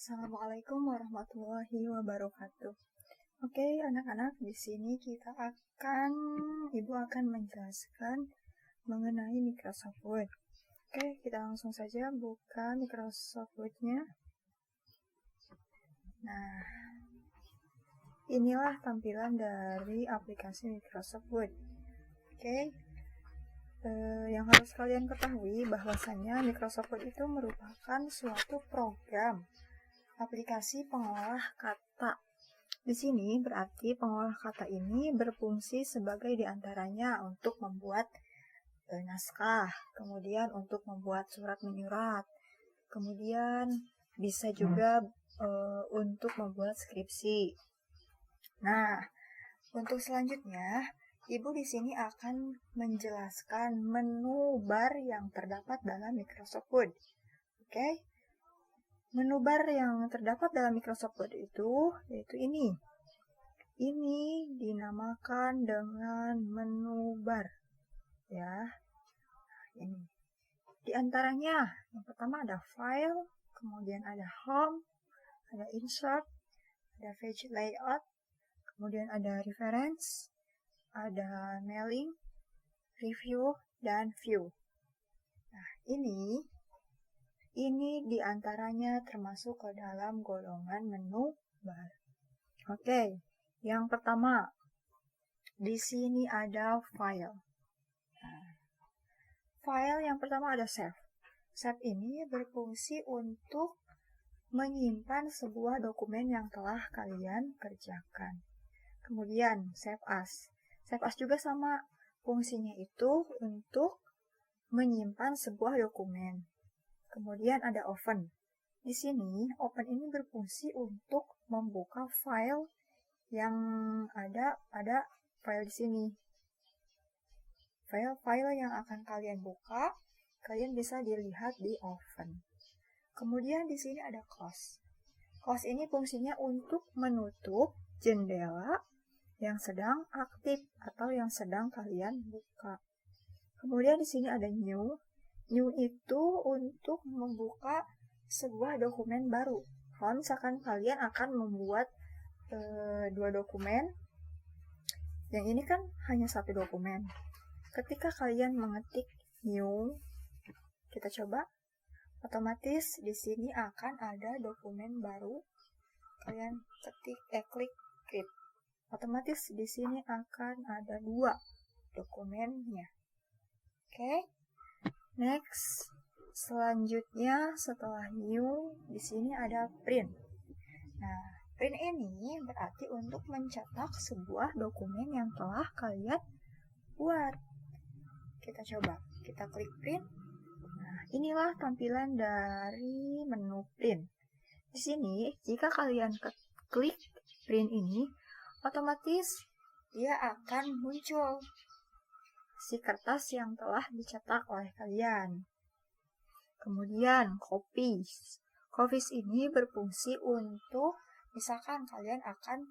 Assalamualaikum warahmatullahi wabarakatuh. Oke, anak-anak, di sini Ibu akan menjelaskan mengenai Microsoft Word. Oke, kita langsung saja buka Microsoft Word-nya. Nah, inilah tampilan dari aplikasi Microsoft Word. Oke, yang harus kalian ketahui bahwasannya Microsoft Word itu merupakan suatu program aplikasi pengolah kata. Di sini berarti pengolah kata ini berfungsi sebagai diantaranya untuk membuat naskah, kemudian untuk membuat surat menyurat, kemudian bisa juga untuk membuat skripsi. Nah, untuk selanjutnya, Ibu di sini akan menjelaskan menu bar yang terdapat dalam Microsoft Word. Oke? Menu bar yang terdapat dalam Microsoft Word itu yaitu ini. Ini dinamakan dengan menu bar. Ya. Ini. Di antaranya yang pertama ada file, kemudian ada home, ada insert, ada page layout, kemudian ada reference, ada mailing, review, dan view. Nah, ini diantaranya termasuk ke dalam golongan menu bar. Oke, yang pertama, di sini ada file. Nah, file yang pertama ada save. Save ini berfungsi untuk menyimpan sebuah dokumen yang telah kalian kerjakan. Kemudian save as. Save as juga sama, fungsinya itu untuk menyimpan sebuah dokumen. Kemudian ada open. Di sini open ini berfungsi untuk membuka file yang ada file di sini. File yang akan kalian buka, kalian bisa dilihat di open. Kemudian di sini ada close. Close ini fungsinya untuk menutup jendela yang sedang aktif atau yang sedang kalian buka. Kemudian di sini ada new. New itu untuk membuka sebuah dokumen baru. Kalau misalkan kalian akan membuat dua dokumen, yang ini kan hanya satu dokumen. Ketika kalian mengetik new, kita coba, otomatis di sini akan ada dokumen baru. Kalian klik create. Otomatis di sini akan ada dua dokumennya. Oke. Next, selanjutnya setelah new, di sini ada print. Nah, print ini berarti untuk mencetak sebuah dokumen yang telah kalian buat. Kita coba, kita klik print. Nah, inilah tampilan dari menu print. Di sini, jika kalian klik print ini, otomatis dia akan muncul si kertas yang telah dicetak oleh kalian. Kemudian copies. Copies ini berfungsi untuk misalkan kalian akan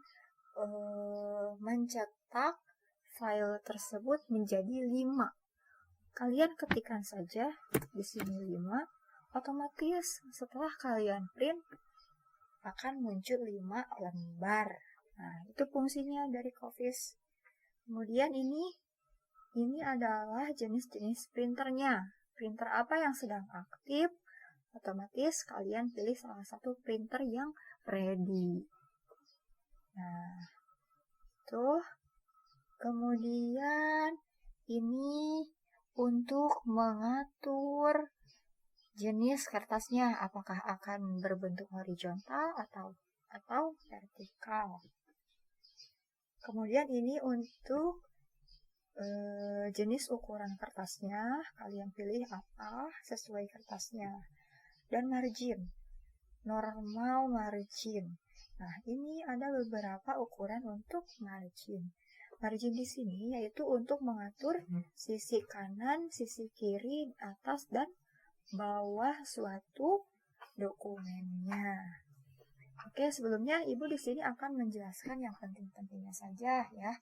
mencetak file tersebut menjadi 5. Kalian ketikkan saja di sini 5, otomatis setelah kalian print akan muncul 5 lembar. Nah, itu fungsinya dari copies. Kemudian ini adalah jenis-jenis printernya. Printer apa yang sedang aktif, otomatis kalian pilih salah satu printer yang ready. Nah, tuh. Kemudian ini untuk mengatur jenis kertasnya, apakah akan berbentuk horizontal atau vertikal. Kemudian ini untuk jenis ukuran kertasnya, kalian pilih apa sesuai kertasnya. Dan margin, normal margin. Nah, ini ada beberapa ukuran untuk margin. Margin di sini yaitu untuk mengatur sisi kanan, sisi kiri, atas, dan bawah suatu dokumennya. Oke, sebelumnya Ibu di sini akan menjelaskan yang penting-pentingnya saja ya.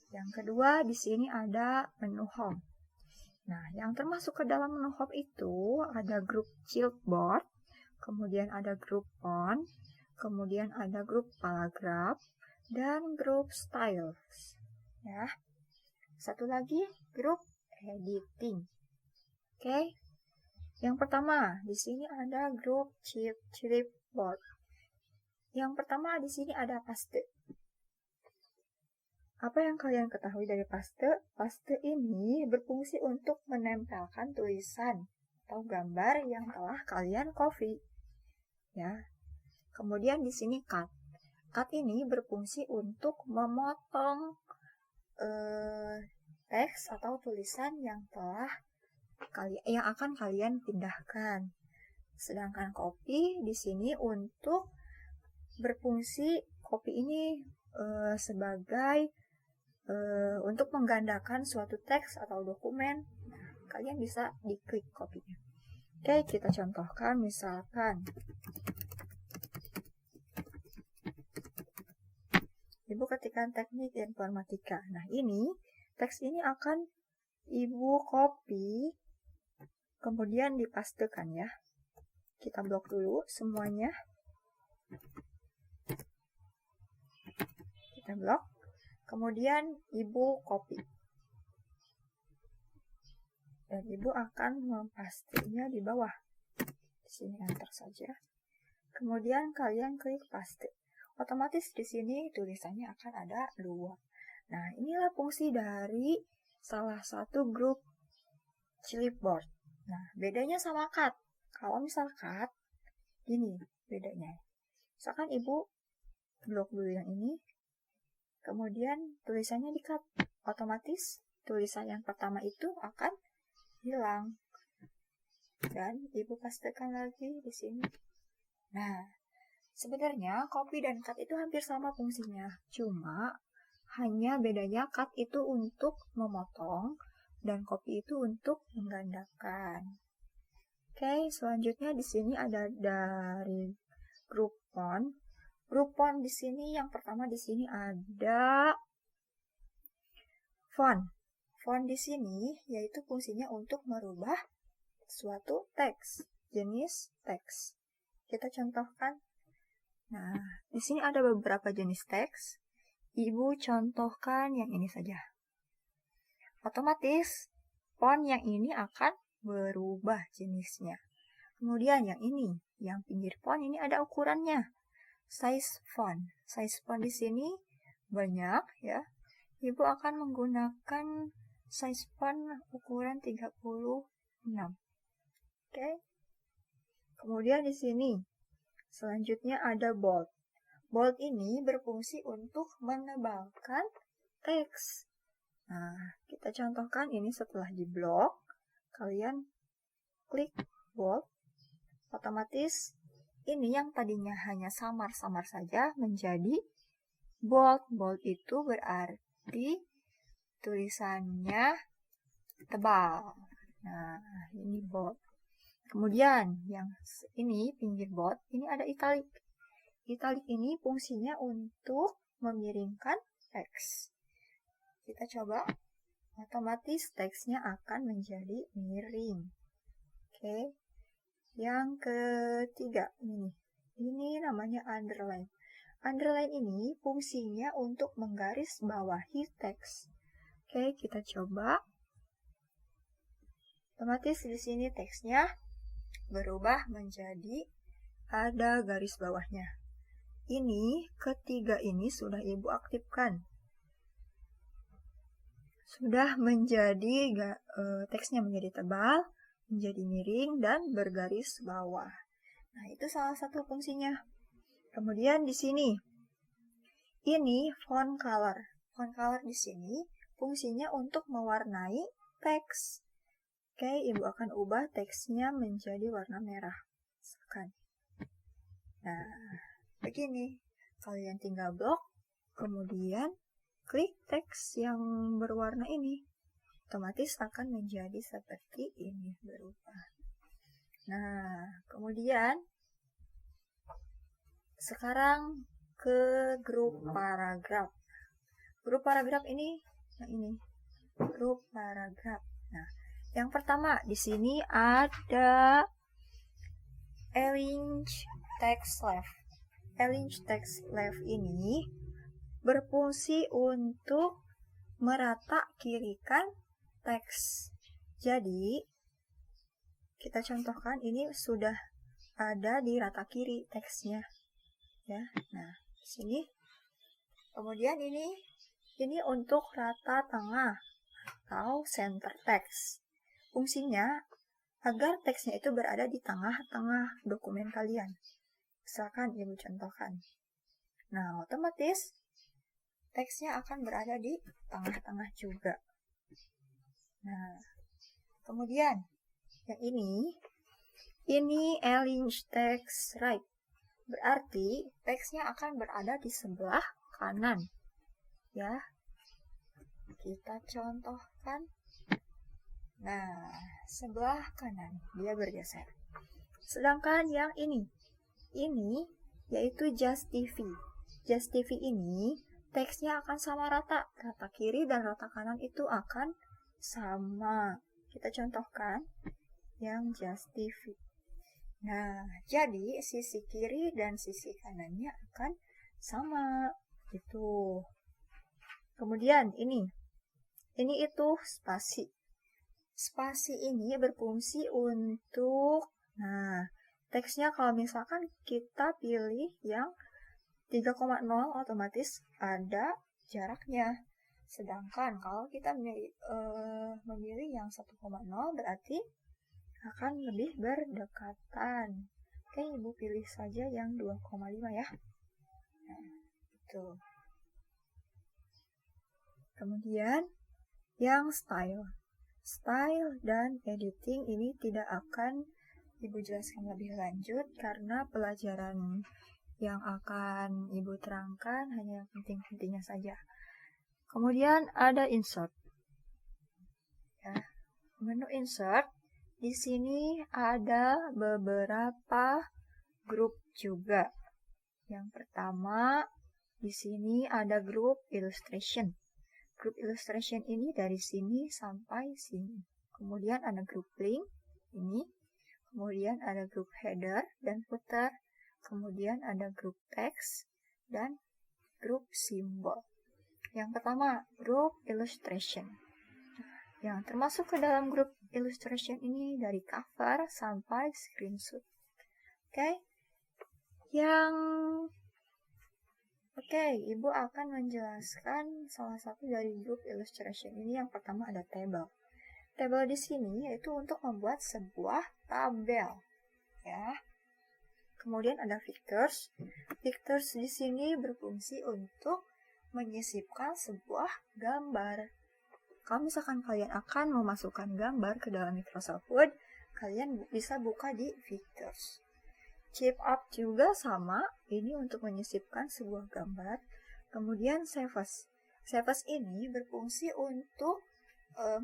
Yang kedua, di sini ada menu home. Nah, yang termasuk ke dalam menu home itu ada grup childboard, kemudian ada grup font, kemudian ada grup paragraph, dan grup styles. Ya. Satu lagi grup editing. Oke. Yang pertama, di sini ada grup clipboard. Yang pertama di sini ada paste. Apa yang kalian ketahui dari paste? Paste ini berfungsi untuk menempelkan tulisan atau gambar yang telah kalian copy. Ya. Kemudian di sini cut. Cut ini berfungsi untuk memotong teks atau tulisan yang akan kalian pindahkan. Sedangkan copy di sini untuk berfungsi, copy ini sebagai untuk menggandakan suatu teks atau dokumen. Kalian bisa diklik copy-nya. Oke, kita contohkan misalkan Ibu ketikkan teknik informatika. Nah, ini teks ini akan Ibu copy, kemudian dipastekan ya. Kita blok dulu semuanya. Kita blok. Kemudian Ibu copy. Dan Ibu akan mempastenya di bawah. Di sini enter saja. Kemudian kalian klik paste. Otomatis di sini tulisannya akan ada 2. Nah, inilah fungsi dari salah satu grup clipboard. Nah, bedanya sama cut. Kalau misal cut, gini bedanya. Misalkan Ibu blok dulu yang ini, kemudian tulisannya di-cut. Otomatis tulisan yang pertama itu akan hilang. Dan Ibu pastekan lagi di sini. Nah, sebenarnya copy dan cut itu hampir sama fungsinya. Cuma hanya bedanya cut itu untuk memotong dan copy itu untuk menggandakan. Oke, selanjutnya di sini ada dari grup font. Grup font di sini yang pertama di sini ada font. Font di sini yaitu fungsinya untuk merubah suatu teks, jenis teks. Kita contohkan. Nah, di sini ada beberapa jenis teks. Ibu contohkan yang ini saja. Otomatis font yang ini akan berubah jenisnya. Kemudian yang ini, yang pinggir font ini ada ukurannya. Size font. Size font di sini banyak ya. Ibu akan menggunakan size font ukuran 36. Oke. Kemudian di sini selanjutnya ada bold. Bold ini berfungsi untuk menebalkan teks. Nah, kita contohkan ini setelah diblok. Kalian klik bold. Otomatis ini yang tadinya hanya samar-samar saja menjadi bold. Bold itu berarti tulisannya tebal. Nah, ini bold. Kemudian yang ini pinggir bold, ini ada italic. Italic ini fungsinya untuk memiringkan teks. Kita coba, otomatis teksnya akan menjadi miring. Oke. Yang ketiga ini namanya underline. Underline ini fungsinya untuk menggaris bawahi teks. Oke, kita coba. Otomatis di sini teksnya berubah menjadi ada garis bawahnya. Ini ketiga ini sudah Ibu aktifkan. Sudah menjadi teksnya menjadi tebal, menjadi miring dan bergaris bawah. Nah, itu salah satu fungsinya. Kemudian di sini ini font color. Font color di sini fungsinya untuk mewarnai teks. Oke, Ibu akan ubah teksnya menjadi warna merah. Misalkan. Nah, begini. Kalian tinggal blok, kemudian klik teks yang berwarna ini. Otomatis akan menjadi seperti ini, berubah. Nah, kemudian sekarang ke grup paragraf. Grup paragraf ini, grup paragraf. Nah, yang pertama di sini ada arrange text left. Arrange text left ini berfungsi untuk merata kirikan teks. Jadi, kita contohkan ini sudah ada di rata kiri teksnya. Ya. Nah, di sini. Kemudian ini untuk rata tengah atau center text. Fungsinya agar teksnya itu berada di tengah-tengah dokumen kalian. Misalkan Ibu contohkan. Nah, otomatis teksnya akan berada di tengah-tengah juga. Nah, kemudian yang ini arrange text right. Berarti teksnya akan berada di sebelah kanan. Ya. Kita contohkan. Nah, sebelah kanan dia bergeser. Sedangkan yang ini yaitu Just TV. Just TV ini teksnya akan sama rata. Rata kiri dan rata kanan itu akan sama. Kita contohkan yang Just TV. Nah, jadi sisi kiri dan sisi kanannya akan sama. Itu. Kemudian ini itu spasi. Spasi ini berfungsi untuk, nah, teksnya kalau misalkan kita pilih yang 3,0 otomatis ada jaraknya. Sedangkan kalau kita memilih yang 1,0 berarti akan lebih berdekatan. Oke, Ibu pilih saja yang 2,5 ya. Nah, itu. Kemudian yang style. Style dan editing ini tidak akan Ibu jelaskan lebih lanjut karena pelajaran yang akan Ibu terangkan hanya penting-pentingnya saja. Kemudian ada insert. Ya, menu insert. Di sini ada beberapa grup juga. Yang pertama, di sini ada grup illustration. Grup illustration ini dari sini sampai sini. Kemudian ada grup link ini. Kemudian ada grup header dan footer. Kemudian ada grup text dan grup simbol. Yang pertama, grup illustration. Yang termasuk ke dalam grup illustration ini dari cover sampai screenshot. Oke, Ibu akan menjelaskan salah satu dari grup illustration ini. Yang pertama ada table. Table di sini yaitu untuk membuat sebuah tabel, ya. Kemudian ada pictures. Pictures di sini berfungsi untuk menyisipkan sebuah gambar. Kalau misalkan kalian akan memasukkan gambar ke dalam Microsoft Word, kalian bisa buka di pictures. Chip up juga sama, ini untuk menyisipkan sebuah gambar. Kemudian save as. Save as ini berfungsi untuk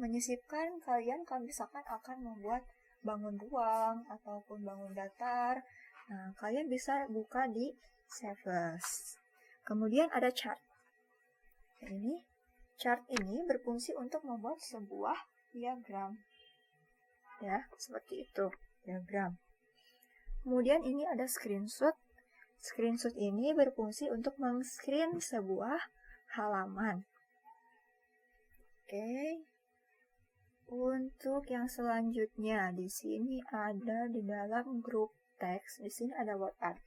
menyisipkan kalian kalau misalkan akan membuat bangun ruang ataupun bangun datar. Nah, kalian bisa buka di save as. Kemudian ada chart. Chart ini berfungsi untuk membuat sebuah diagram. Ya, seperti itu, diagram. Kemudian ini ada screenshot. Screenshot ini berfungsi untuk meng-screen sebuah halaman. Oke. Untuk yang selanjutnya, di sini ada di dalam grup teks, di sini ada word art.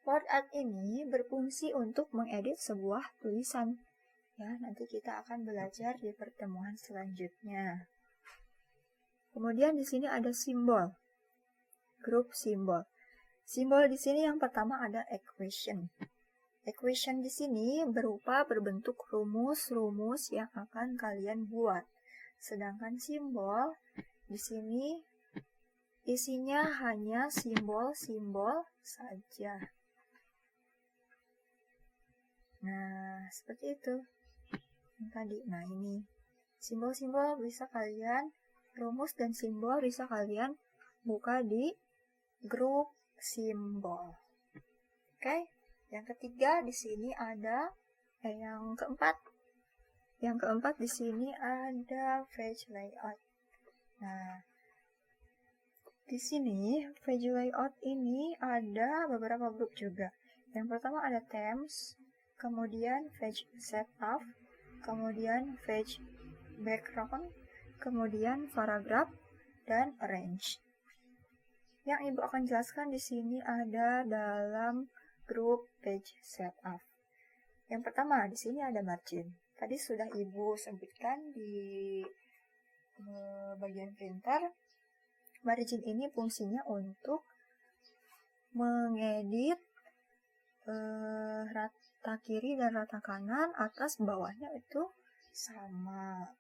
Word art ini berfungsi untuk mengedit sebuah tulisan. Ya, nanti kita akan belajar di pertemuan selanjutnya. Kemudian di sini ada simbol. Grup simbol. Simbol di sini yang pertama ada equation. Equation di sini berupa berbentuk rumus-rumus yang akan kalian buat. Sedangkan simbol di sini isinya hanya simbol-simbol saja. Nah, seperti itu. Tadi, nah ini simbol-simbol bisa kalian, rumus dan simbol bisa kalian buka di grup simbol. Oke, yang ketiga di sini ada yang keempat. Yang keempat di sini ada page layout. Nah, Di sini, page layout ini ada beberapa grup juga. Yang pertama ada themes, kemudian page setup, kemudian page background, kemudian paragraph, dan arrange. Yang Ibu akan jelaskan di sini ada dalam grup page setup. Yang pertama, di sini ada margin. Tadi sudah Ibu sebutkan di bagian printer. Margin ini fungsinya untuk mengedit rata kiri dan rata kanan, atas bawahnya itu sama.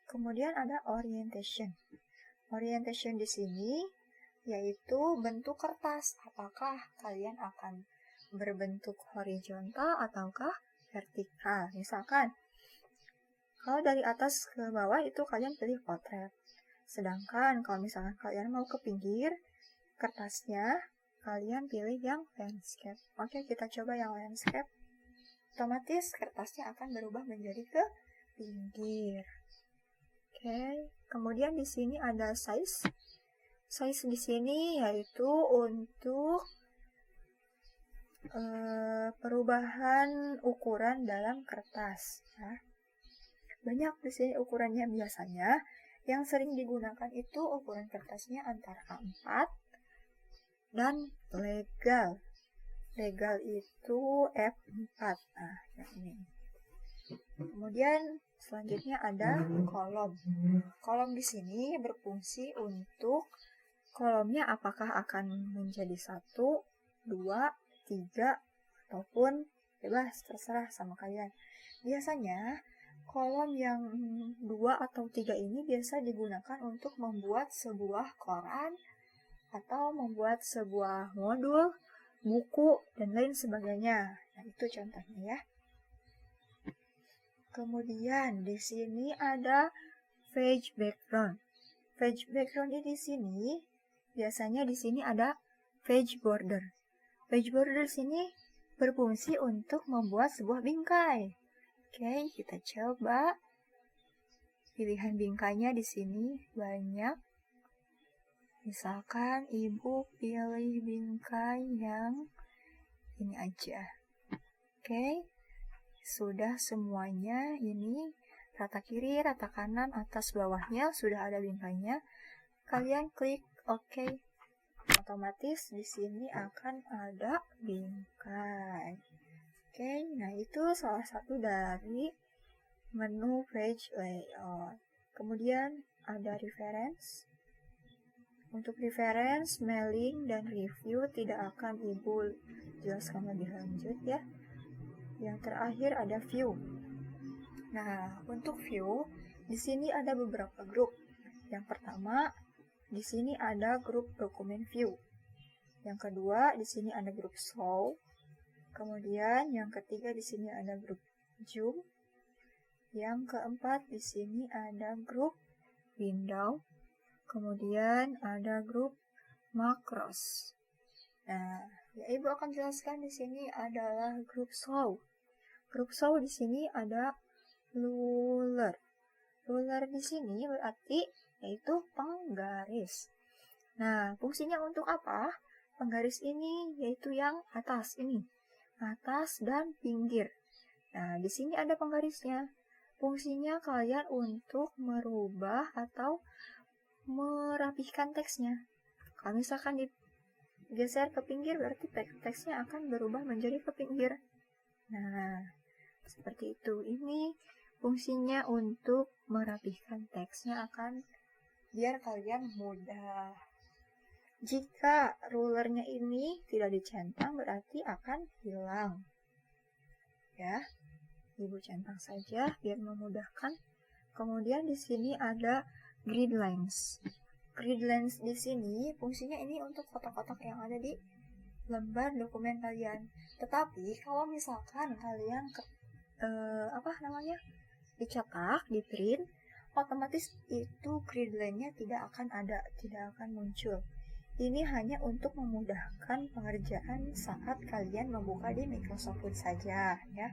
Kemudian ada orientation. Orientation di sini yaitu bentuk kertas. Apakah kalian akan berbentuk horizontal ataukah vertikal? Misalkan, kalau dari atas ke bawah itu kalian pilih potret. Sedangkan kalau misalkan kalian mau ke pinggir kertasnya, kalian pilih yang landscape. Oke, kita coba yang landscape. Otomatis kertasnya akan berubah menjadi ke pinggir. Oke, kemudian di sini ada size. Size di sini yaitu untuk perubahan ukuran dalam kertas. Ya. Banyak di sini ukurannya biasanya. Yang sering digunakan itu ukuran kertasnya antara A4 dan legal. Legal itu F4. Nah, yang ini. Kemudian selanjutnya ada kolom. Kolom di sini berfungsi untuk kolomnya apakah akan menjadi 1, 2, 3, ataupun bebas, terserah sama kalian. Biasanya kolom yang 2 atau 3 ini biasa digunakan untuk membuat sebuah koran atau membuat sebuah modul, buku, dan lain sebagainya. Nah, itu contohnya ya. Kemudian di sini ada page background. Page background di sini biasanya di sini ada page border. Page border sini berfungsi untuk membuat sebuah bingkai. Oke, kita coba. Pilihan bingkainya di sini banyak. Misalkan Ibu pilih bingkai yang ini aja. Oke, sudah semuanya ini rata kiri, rata kanan, atas, bawahnya sudah ada bingkainya. Kalian klik OK. Otomatis di sini akan ada bingkai. Oke, nah itu salah satu dari menu page layout. Kemudian ada reference. Untuk reference, mailing, dan review tidak akan Ibu jelaskan lebih lanjut ya. Yang terakhir ada view. Nah, untuk view, di sini ada beberapa grup. Yang pertama, di sini ada grup dokumen view. Yang kedua, di sini ada grup show. Kemudian yang ketiga di sini ada grup zoom. Yang keempat di sini ada grup window. Kemudian ada grup macros. Nah, ya Ibu akan jelaskan di sini adalah grup show. Grup show di sini ada ruler. Ruler di sini berarti yaitu penggaris. Nah, fungsinya untuk apa? Penggaris ini yaitu yang atas ini. Atas dan pinggir. Nah, di sini ada penggarisnya. Fungsinya kalian untuk merubah atau merapihkan teksnya. Kalau misalkan digeser ke pinggir, berarti teksnya akan berubah menjadi ke pinggir. Nah, seperti itu. Ini fungsinya untuk merapihkan teksnya akan biar kalian mudah. Jika rulernya ini tidak dicentang, berarti akan hilang. Ya, Ibu centang saja biar memudahkan. Kemudian di sini ada grid lines. Grid lines di sini fungsinya ini untuk kotak-kotak yang ada di lembar dokumen kalian. Tetapi kalau misalkan kalian dicetak, di print, otomatis itu grid line-nya tidak akan ada, tidak akan muncul. Ini hanya untuk memudahkan pengerjaan saat kalian membuka di Microsoft Word saja ya.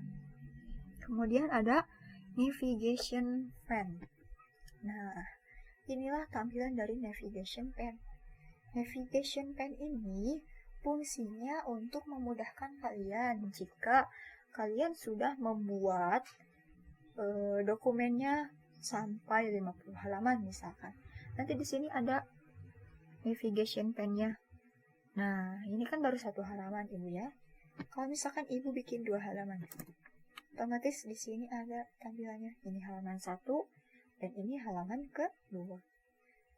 Kemudian ada navigation pane. Nah, inilah tampilan dari navigation pane. Navigation pen ini fungsinya untuk memudahkan kalian jika kalian sudah membuat dokumennya sampai 50 halaman misalkan. Nanti di sini ada navigation pen-nya. Nah, ini kan baru 1 halaman Ibu ya. Kalau misalkan Ibu bikin 2 halaman, otomatis di sini ada tampilannya. Ini halaman 1 dan ini halaman kedua.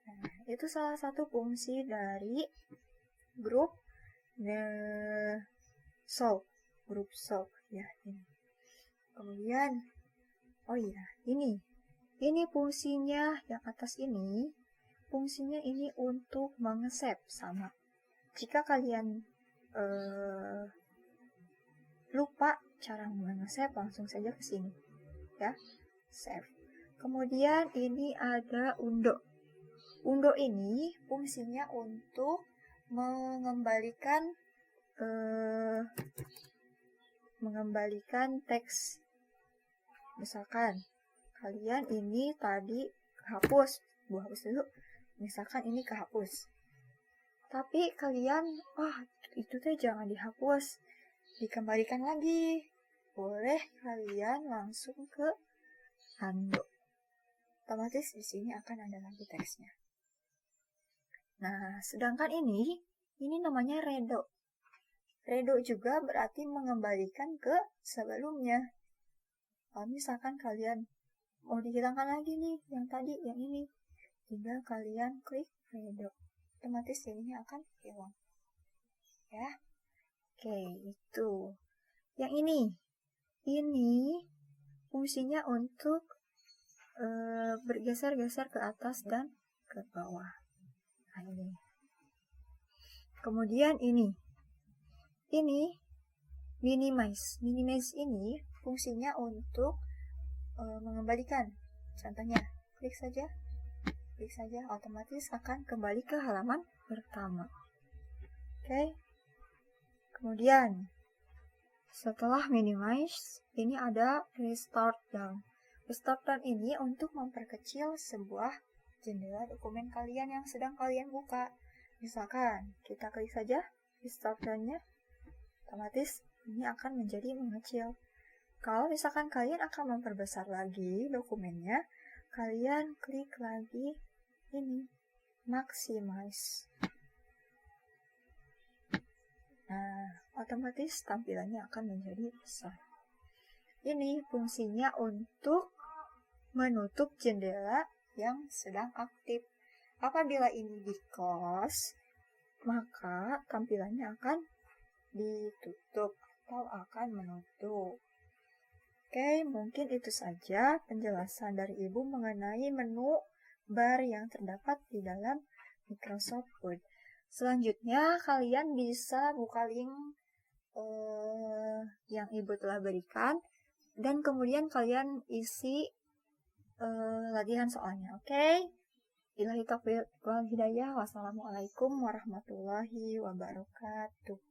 Nah, itu salah satu fungsi dari grup grup solve ya ini. Kemudian oh iya, ini fungsinya yang atas ini, fungsinya ini untuk mengesave sama. Jika kalian lupa cara mengesave, langsung saja ke sini ya, save. Kemudian ini ada undo. Undo ini fungsinya untuk mengembalikan teks. Misalkan kalian ini tadi kehapus, hapus dulu. Misalkan ini kehapus. Tapi kalian, itu teh jangan dihapus, dikembalikan lagi. Boleh kalian langsung ke undo. Otomatis di sini akan ada lagi teksnya. Nah, sedangkan ini namanya redo. Redo juga berarti mengembalikan ke sebelumnya. Kalau misalkan kalian mau dihilangkan lagi nih, yang tadi, yang ini, tinggal kalian klik redo. Otomatis ini akan hilang. Ya. Oke, itu. Yang ini fungsinya untuk bergeser-geser ke atas dan ke bawah. Nah, ini. Kemudian ini minimize. Minimize ini fungsinya untuk mengembalikan. Contohnya, klik saja, otomatis akan kembali ke halaman pertama. Oke. Kemudian, setelah minimize, ini ada restart down. Restart down ini untuk memperkecil sebuah jendela dokumen kalian yang sedang kalian buka. Misalkan, kita klik saja restart down-nya, otomatis ini akan menjadi mengecil. Kalau misalkan kalian akan memperbesar lagi dokumennya, kalian klik lagi ini, maximize. Nah, otomatis tampilannya akan menjadi besar. Ini fungsinya untuk menutup jendela yang sedang aktif. Apabila ini di close, maka tampilannya akan ditutup atau akan menutup. Oke, mungkin itu saja penjelasan dari Ibu mengenai menu bar yang terdapat di dalam Microsoft Word. Selanjutnya, kalian bisa buka link yang Ibu telah berikan dan kemudian kalian isi latihan soalnya. Oke? Billahi taufiq wal hidayah. Wassalamualaikum warahmatullahi wabarakatuh.